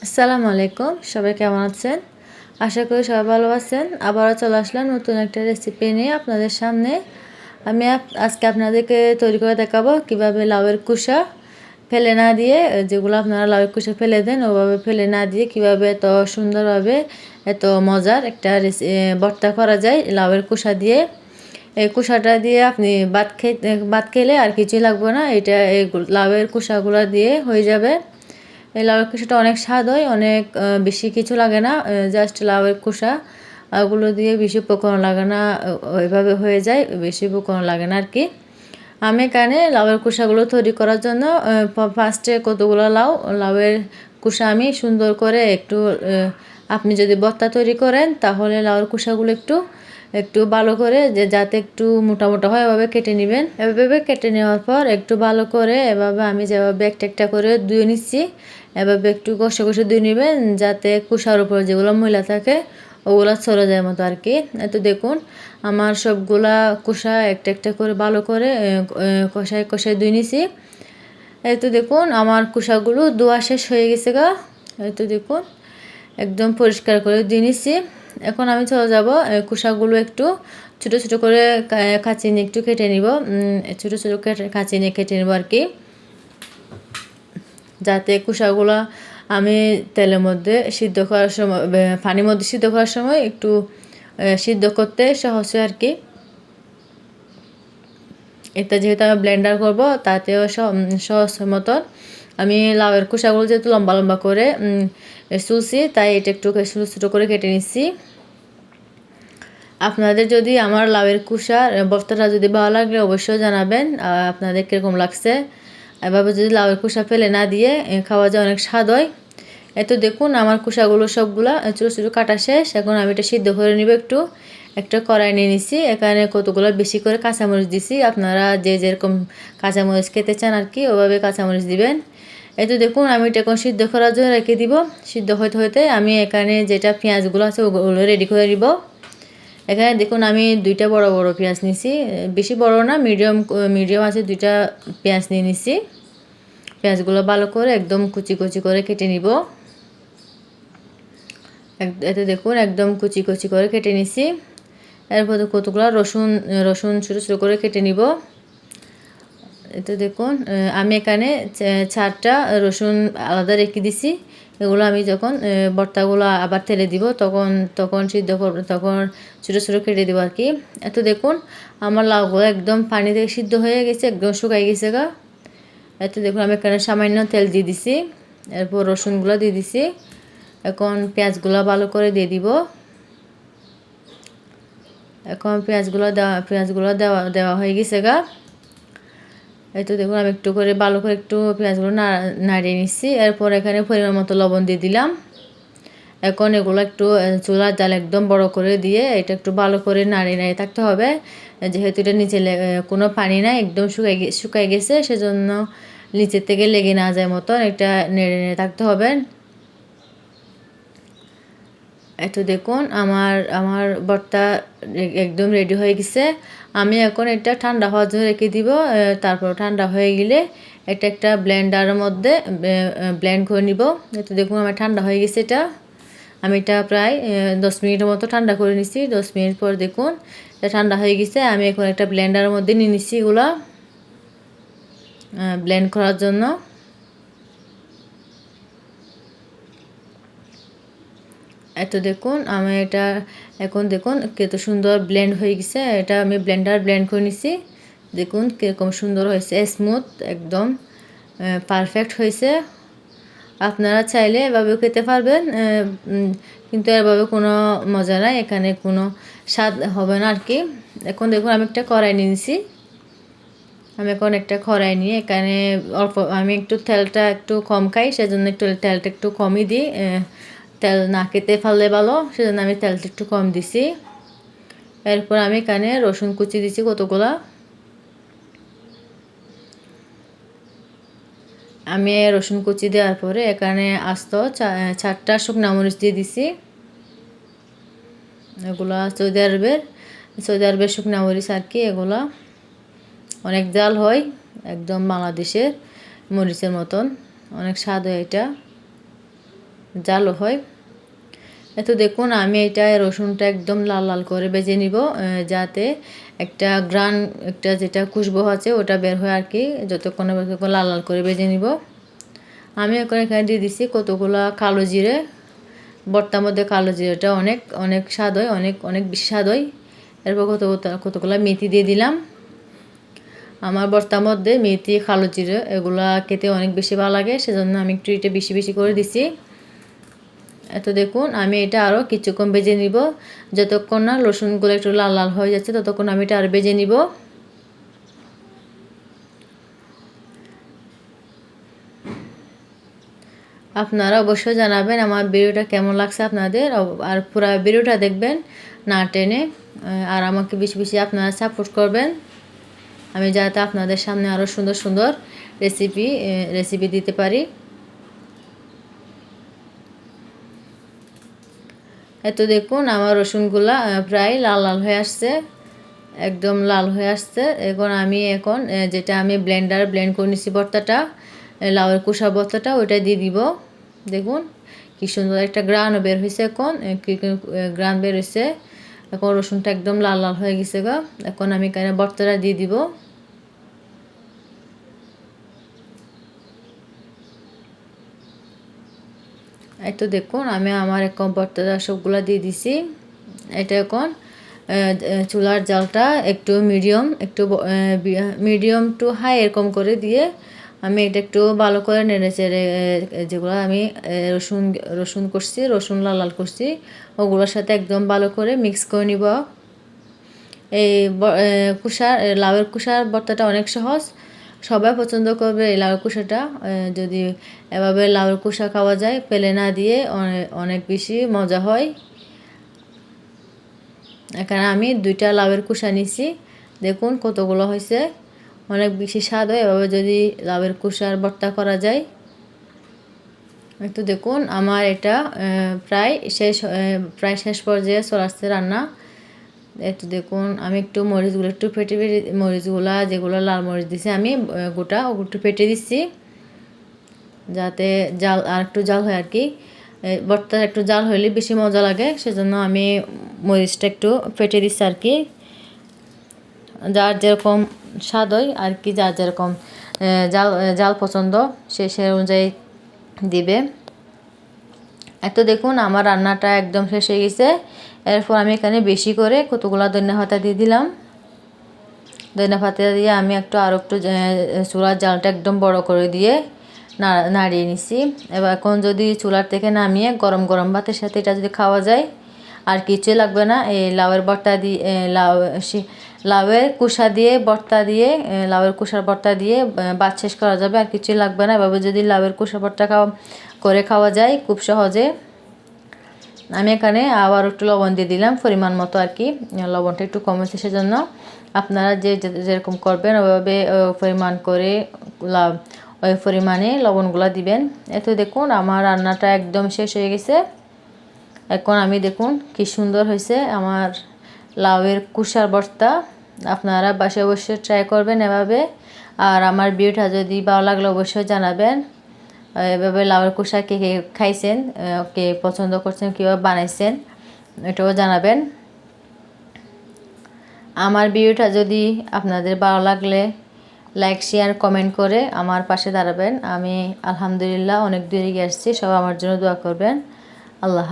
আসসালামু আলাইকুম, সবাই কেমন আছেন? আশা করি সবাই ভালো আছেন। আবারও চলে আসলাম নতুন একটা রেসিপি নিয়ে আপনাদের সামনে। আমি আজকে আপনাদেরকে তৈরি করে দেখাবো কিভাবে লাউয়ের কুসা ফেলে না দিয়ে, যেগুলো আপনারা লাউয়ের কুসা ফেলে দেন ওভাবে ফেলে না দিয়ে কিভাবে এত সুন্দরভাবে এত মজার একটা ভর্তা করা যায় লাউয়ের কুসা দিয়ে। এই কুসাটা দিয়ে আপনি ভাত খেলে আর কিছুই লাগবে না। এটা এই লাউয়ের কুসাগুলো দিয়ে হয়ে যাবে। এই লাউয়ের খোসাটা অনেক স্বাদ হয়, অনেক বেশি কিছু লাগে না, জাস্ট লাউয়ের খোসা ওগুলো দিয়ে বেশি উপকরণ লাগে না, ওইভাবে হয়ে যায়, বেশি উপকরণ লাগে না আর কি। আমি এখানে লাউয়ের খোসাগুলো তৈরি করার জন্য ফার্স্টে কতগুলো লাউয়ের খোসা আমি সুন্দর করে একটু, আপনি যদি ভর্তা তৈরি করেন তাহলে লাউয়ের খোসাগুলো একটু একটু ভালো করে যাতে একটু মোটা মোটা হয় এভাবে কেটে নেবেন। এভাবে কেটে নেওয়ার পর একটু ভালো করে এভাবে আমি যেভাবে একটা একটা করে ধুয়ে নিচ্ছি, এভাবে একটু কষে কষে ধুয়ে নেবেন যাতে কুসার উপর যেগুলো ময়লা থাকে ওগুলো চলে যায় মতো আর কি। তো দেখুন আমার সবগুলা কুসা একটা একটা করে ভালো করে কষায় কষায় ধুয়ে নিছি। এই তো দেখুন আমার কুসাগুলো ধোয়া শেষ হয়ে গেছে গা। এই তো দেখুন একদম পরিষ্কার করে ধুয়ে নিছি। এখন আমি চলে যাব কুসাগুলো একটু ছোটো ছোটো করে কাঁচি নিয়ে একটু কেটে নিব, ছোটো ছোটো কাঁচি নিয়ে কেটে নেব আর কি, যাতে কুসাগুলো আমি তেলের মধ্যে সিদ্ধ করার সময়, পানির মধ্যে সিদ্ধ করার সময় একটু সিদ্ধ করতে সহজ হয় আর কি। এটা যেহেতু আমি ব্লেন্ডার করব তাতেও সহজ মতন আমি লাউয়ের খোসাগুলো যেহেতু লম্বা লম্বা করে চুলছি, তাই এটা একটু ছোটো ছোটো করে কেটে নিচ্ছি। আপনাদের যদি আমার লাউয়ের খোসার ভর্তাটা যদি ভালো লাগে অবশ্যই জানাবেন আপনাদের কীরকম লাগছে। এভাবে যদি লাউয়ের খোসা ফেলে না দিয়ে খাওয়া যায়, অনেক স্বাদ হয়। এত দেখুন আমার খোসাগুলো সবগুলা ছোটো ছোটো কাটা শেষ। এখন আমি এটা সিদ্ধ করে নিব। একটু একটা কড়াই নিয়ে নিছি, এখানে কতগুলো বেশি করে কাঁচামরিচ দিছি, আপনারা যে যেরকম কাঁচামরিচ খেতে চান আর কি ওভাবে কাঁচামরিচ দিবেন। এই তো দেখুন আমি এটা এখন সিদ্ধ করার জন্য রেখে দিব। সিদ্ধ হতে হতে আমি এখানে যেটা পেঁয়াজগুলো আছে ওগুলো রেডি করে নিব। এখানে দেখুন আমি দুইটা বড় বড় পেঁয়াজ নিছি, বেশি বড় না, মিডিয়াম মিডিয়াম আছে, দুইটা পেঁয়াজ নিয়ে নিছি। পেঁয়াজগুলো ভালো করে একদম কুচি কুচি করে কেটে নিব। এতে দেখুন একদম কুচি কুচি করে কেটে নিছি। এরপর কতগুলো রসুন ছোটো ছোটো করে কেটে নিব। এতে দেখুন আমি এখানে 4টা রসুন আলাদা রেখে দিছি। এগুলো আমি যখন ভর্তাগুলো আবার তেলে দিব তখন তখন সিদ্ধ করব, তখন ছোটো ছোটো কেটে দিব আর কি। এত দেখুন আমার লাউগুলো একদম পানি থেকে সিদ্ধ হয়ে গেছে, একদম শুকাই গেছে গা। এত দেখুন আমি এখানে সামান্য তেল দিয়ে দিছি, এরপর রসুনগুলো দিয়ে দিছি। এখন পেঁয়াজগুলো ভালো করে দিয়ে দিব। এখন পেঁয়াজগুলো দেওয়া হয়ে গেছে গা। এই তো দেখুন আমি একটু করে ভালো করে একটু পেঁয়াজগুলো নাড়িয়ে নিচ্ছি। এরপর এখানে পরিমাণ মতো লবণ দিয়ে দিলাম। এখন এগুলো একটু চুলার জাল একদম বড় করে দিয়ে এটা একটু ভালো করে নাড়িয়ে থাকতে হবে, যেহেতু এটা নিচে কোনো পানি নাই, একদম শুকাই গেছে, সেজন্য নিচের থেকে লেগে না যায় মতন এটা নেড়ে থাকতে হবে। এত দেখুন আমার আমার ভর্তা একদম রেডি হয়ে গেছে। আমি এখন এটা ঠান্ডা হওয়ার জন্য রেখে দিব। তারপর ঠান্ডা হয়ে গেলে এটা একটা ব্লেন্ডারের মধ্যে ব্লেন্ড করে নিব। এত দেখুন আমার ঠান্ডা হয়ে গেছে এটা। আমি এটা প্রায় 10 মিনিটের মতো ঠান্ডা করে নিছি। 10 মিনিট পর দেখুন এটা ঠান্ডা হয়ে গেছে। আমি এখন একটা ব্লেন্ডারের মধ্যে নিয়ে নিচ্ছি এগুলো ব্লেন্ড করার জন্য। এত দেখুন আমি এটা এখন দেখুন কত সুন্দর ব্লেন্ড হয়ে গেছে। এটা আমি ব্লেন্ড করে নিছি। দেখুন কীরকম সুন্দর হয়েছে, স্মুথ একদম পারফেক্ট হয়েছে। আপনারা চাইলে এভাবেও খেতে পারবেন, কিন্তু এভাবে কোনো মজা নাই, এখানে কোনো স্বাদ হবে না আর কি। এখন দেখুন আমি একটা কড়াই নিয়েছি। আমি এখন একটা কড়াই নিয়ে এখানে অল্প, আমি একটু তেলটা একটু কম খাই, সেজন্য একটু তেলটা একটু কমই দিই। তেল না খেতে পারলে ভালো, সেজন্য আমি তেলটা একটু কম দিছি। এরপর আমি এখানে রসুন কুচি দিছি কতগুলা। আমি রসুন কুচি দেওয়ার পরে এখানে আস্ত 4টা শুকনো মরিচ দিয়ে দিছি। এগুলা সৌদি আরবের শুকনো মরিচ আর কি। এগুলা অনেক জাল হয়, একদম বাংলাদেশের মরিচের মতন, অনেক স্বাদ হয় এটা। জালও হয়। তো দেখুন আমি এটা রসুনটা একদম লাল লাল করে ভেজে নিব, যাতে একটা গ্রান একটা যেটা খুশবু আছে ওটা বের হয় আর কি। যতক্ষণ লাল লাল করে ভেজে নিব। আমি এখন এখানে দিয়ে দিচ্ছি কতগুলা কালো জিরে। ভর্তার মধ্যে কালো জিরাটা অনেক অনেক স্বাদ হয়, অনেক অনেক বেশি স্বাদ হয়। এরপর কতগুলা মেথি দিয়ে দিলাম। আমার ভর্তার মধ্যে মেথি, কালো জিরে এগুলা খেতে অনেক বেশি ভালো লাগে, সেজন্য আমি একটু এটা বেশি বেশি করে দিছি। দেখুন আমি এটা আরও কিছুক্ষণ ভেজে নিব। যতক্ষণ না রসুনগুলো একটু লাল লাল হয়ে যাচ্ছে ততক্ষণ আমি এটা আরও ভেজে নিব। আপনারা অবশ্যই জানাবেন আমার ভিডিওটা কেমন লাগছে আপনাদের, আর পুরো ভিডিওটা দেখবেন না টেনে, আর আমাকে বেশি বেশি আপনারা সাপোর্ট করবেন, আমি যাতে আপনাদের সামনে আরও সুন্দর সুন্দর রেসিপি দিতে পারি। দেখুন আমার রসুনগুলা প্রায় লাল লাল হয়ে আসছে, একদম লাল হয়ে আসছে। এখন যেটা আমি ব্লেন্ড করে নিচ্ছি ভর্তাটা, লাউয়ের কুসা ভর্তাটা ওইটা দিয়ে দিব। দেখুন কি সুন্দর একটা গ্রানও বের হয়েছে, এখন গ্রান বের হয়েছে। এখন রসুনটা একদম লাল লাল হয়ে গেছে গা। এখন আমি এখানে ভর্তাটা দিয়ে দিব। দেখুন আমি আমার এখন ভর্তাটা সবগুলা দিয়ে দিছি। এটা এখন চুলার জালটা একটু মিডিয়াম টু হাই এরকম করে দিয়ে আমি এটা একটু ভালো করে নেড়ে চেড়ে, যেগুলো আমি রসুন করছি, রসুন লাল লাল করছি ওগুলোর সাথে একদম ভালো করে মিক্স করে নিব। এই লাউয়ের কুসার ভর্তাটা অনেক সহজ, সবাই পছন্দ করবে এই লাউয়ের কুসাটা। যদি এভাবে লাউয়ের কুসা খাওয়া যায় ফেলে না দিয়ে, অনেক বেশি মজা হয়। এখানে আমি 2টা লাউয়ের কুসা নিছি, দেখুন কতগুলো হয়েছে, অনেক বেশি স্বাদ হয় এভাবে যদি লাউয়ের কুসার ভর্তা করা যায়। দেখুন আমার এটা প্রায় শেষ পর্যায়ে চলে আসছে রান্না। দেখুন আমি একটু মরিচগুলো একটু মরিচগুলা যেগুলো লাল মরিচ দিছি আমি গোটা একটু ফেটে দিচ্ছি, যাতে জাল আর একটু জাল হয় আর কি। ভর্তা একটু জাল হইলে বেশি মজা লাগে, সেজন্য আমি মরিচটা একটু ফেটে দিচ্ছি আর কি। যার যেরকম স্বাদ হয় আর কি, যার যেরকম জাল পছন্দ সে অনুযায়ী দিবে। দেখুন আমার রান্নাটা একদম শেষ হয়ে গেছে। এরপর আমি এখানে বেশি করে কতগুলো ধনিয়া পাতা দিয়ে দিলাম। ধনিয়া পাতা দিয়ে আমি আরও একটু চুলার জালটা একদম বড় করে দিয়ে নাড়িয়ে নিছি। এখন যদি চুলার থেকে নামিয়ে গরম গরম ভাতের সাথে এটা যদি খাওয়া যায় আর কিছুই লাগবে না। এই লাউয়ের ভর্তা দিয়ে লাউয়ের কুসা দিয়ে ভর্তা দিয়ে লাউয়ের কুসার ভর্তা দিয়ে ভাত শেষ করা যাবে, আর কিছুই লাগবে না। এভাবে যদি লাউয়ের কুসা ভর্তা খাওয়া যায় খুব সহজে। আমি এখানে আবার একটু লবণ দিয়ে দিলাম পরিমাণ মতো আর কি, লবণটা একটু কমেছে, সেজন্য আপনারা যেরকম করবেন ওইভাবে পরিমাণ করে ওই পরিমাণে লবণগুলো দিবেন। দেখুন আমার রান্নাটা একদম শেষ হয়ে গেছে। এখন আমি দেখুন কি সুন্দর হয়েছে আমার লাউয়ের কুসার ভর্তা। আপনারা বাসায় অবশ্যই ট্রাই করবেন এভাবে। আর আমার ভিডিওটা যদি ভালো লাগলে অবশ্যই জানাবেন, এভাবে লাউয়ের কুসা কে কে খাইছেন, কে পছন্দ করছেন, কীভাবে বানাইছেন এটাও জানাবেন। আমার ভিডিওটা যদি আপনাদের ভালো লাগলে লাইক শেয়ার কমেন্ট করে আমার পাশে দাঁড়াবেন। আমি আলহামদুলিল্লাহ অনেক দূরে গিয়ে আসছি, সবাই আমার জন্য দোয়া করবেন। আল্লাহ।